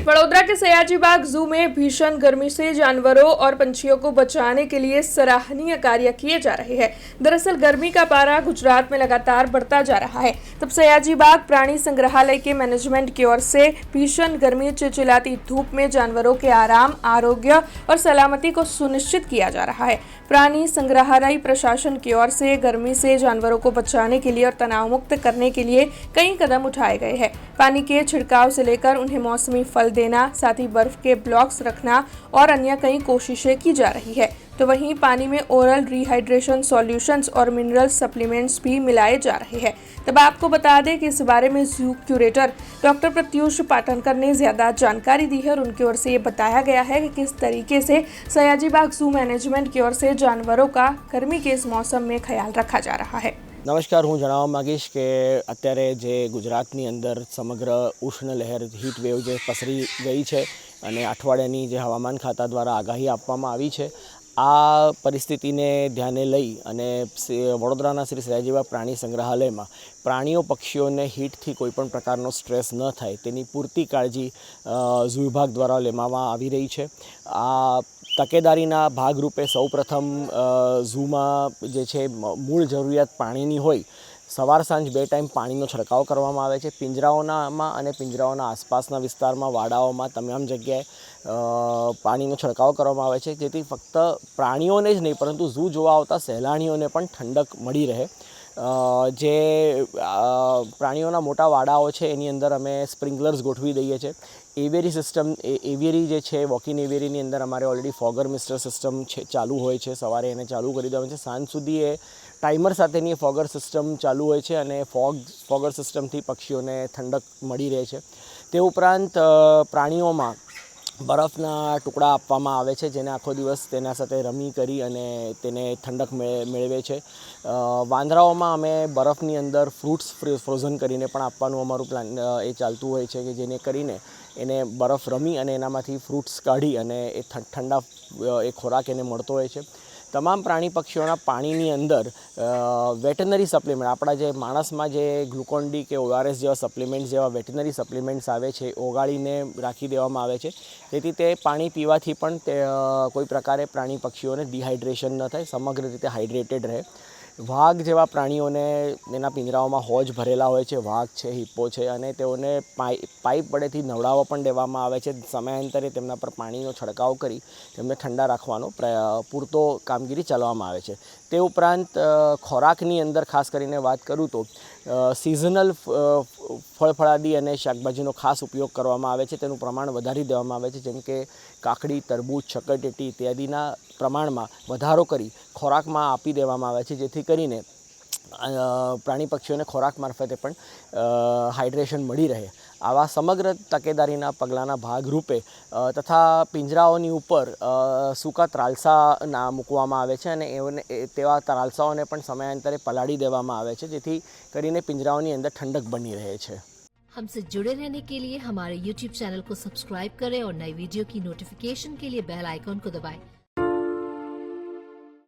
वडोदरा के सयाजी बाग जू में भीषण गर्मी से जानवरों और पंछियों को बचाने के लिए सराहनीय कार्य किए जा रहे हैं। दरअसल गर्मी का पारा गुजरात में लगातार बढ़ता जा रहा है। तब सयाजी बाग प्राणी संग्रहालय के मैनेजमेंट की ओर से भीषण गर्मी, चिलचिलाती धूप में जानवरों के आराम, आरोग्य और सलामती को सुनिश्चित किया जा रहा है। प्राणी संग्रहालय प्रशासन की ओर से गर्मी से जानवरों को बचाने के लिए और तनाव मुक्त करने के लिए कई कदम उठाए गए हैं। पानी के छिड़काव से लेकर उन्हें मौसमी फल देना, साथ ही बर्फ के ब्लॉक्स रखना और अन्य कई कोशिशें की जा रही है। तो वहीं पानी में ओरल रिहाइड्रेशन सॉल्यूशंस और मिनरल सप्लीमेंट्स भी मिलाए जा रहे हैं। तब आपको बता दें कि इस बारे में जू क्यूरेटर डॉक्टर प्रत्युष पाटनकर ने ज्यादा जानकारी दी है और उनकी ओर से ये बताया गया है कि किस तरीके से सयाजी बाग जू मैनेजमेंट की ओर से जानवरों का गर्मी के इस मौसम में ख्याल रखा जा रहा है। नमस्कार, हूँ जणाववा मागीश के अत्यारे जे गुजरातनी अंदर समग्र उष्ण लहर हीट वेव जे पसरी गई है अने अठवाडियानी जे हवामान खाता द्वारा आगाही आपवामां आवी छे, आ परिस्थितिने ध्याने लई अने वडोदराना श्री सयाजी बाग प्राणी संग्रहालय में प्राणीओ पक्षीओने हीटथी कोईपण प्रकारनो स्ट्रेस न थाय तेनी पूरती काळजी जू विभाग द्वारा लेवामां आवी रही है। आ तकेदारीना भागरूपे सौ प्रथम जूमां जे छे मूळ जरूरियात पाणीनी होय सवार सांज बे टाइम पाणीनो छड़काव करवामां आवे छे। पिंजराओनामां अने पिंजराओना आसपासना विस्तारमां वाडाओमां तमाम जग्याए पाणीनो छड़काव करवामां आवे छे, जेथी फक्त प्राणीओने ज नहीं परंतु जू जोवा आवता सहेलाणीओने पण ठंडक मळी रहे। जे प्राणीओना मोटा वाडाओ छे एनी अंदर अमे स्प्रिंकलर्स गोठवी दईए छे। एवियरी सिस्टम एवियरी जे छे वॉकिंग एवियरीनी अंदर अमारे ऑलरेडी फॉगर मिस्टर सिस्टम चालू होय छे। सवारे एने चालू करी देवानुं छे, सांज सुधी ए टाइमर साथेनी फॉगर सिस्टम चालू होय छे अने फॉगर सिस्टमथी पक्षीओने ठंडक मळी रहे छे। ते उपरांत प्राणीओमां बरफना टुकड़ा आपवामां आवे छे, जेने आखो दिवस तेना साथे रमी करी अने तेने ठंडक मेळवे छे। वांदराओमां अमे बरफनी अंदर फ्रूट्स फ्रोઝન करीने पण आपवानुं अमारुं प्लान ए चालतुं होय छे, के जेने करीने एने बरफ रमी अने एनामांथी फ्रूट्स काढी अने ए ठंडा ए खोराक एने मळतो होय छे। तमाम प्राणी पक्षीओना पाणीनी अंदर वेटनरी सप्लीमेंट आपणा जे माणसमां जे ग्लूकोन डी के ORS जेवा सप्लीमेंट्स जेवा वेटनरी सप्लीमेंट्स आवे छे ओगाळीने राखी देवामां आवे छे, जेथी ते पाणी पीवाथी पण ते कोई प्रकारे प्राणी पक्षीओने डिहाइड्रेशन न थाय, समग्र रीते हाइड्रेटेड रहे। वाघ जेवा प्राणीओने एना पिंजराओमां होज भरेला होय छे, वाघ छे, हिप्पो छे अने तेओने पाइप वडेथी नवडाववा पण देवामां आवे छे। समयांतरे तेमना पर पाणीनो छड़काव करी तेમને ठंडा राखवानो पूरतो कामगीरी चलाववामां आवे छे। ते उपरांत खोराकनी अंदर खास करीने वात करूँ तो सीजनल फळफळादी अने शाकभाजीनो खास उपयोग करवामां आवे छे। तेनुं प्रमाण वधारी देवामां आवे छे, जेम के काकड़ी, तरबूज, चकरटेटी इत्यादिना प्रमाणमां वधारो करी खोराकमां आपी देवामां आवे छे, जेथी करीने प्राणी पक्षीओने खोराक मार्फते पण हाइड्रेशन मळी रहे। आवा समग्र तकेदारीना पगलाना भागरूपे तथा पिंजराओनी उपर सूका त्रालसा मूकवामां आवे छे अने तेवा त्रालसाओने पण समयांतरे पलाળી देवामां आवे छे, जेथी करीने पिंजराओनी अंदर ठंडक बनी रहे छे। हमसे जुड़े रहने के लिए हमारे YouTube चैनल को सब्सक्राइब करें और नई वीडियो की नोटिफिकेशन के लिए बेल आइकॉन को दबाएं।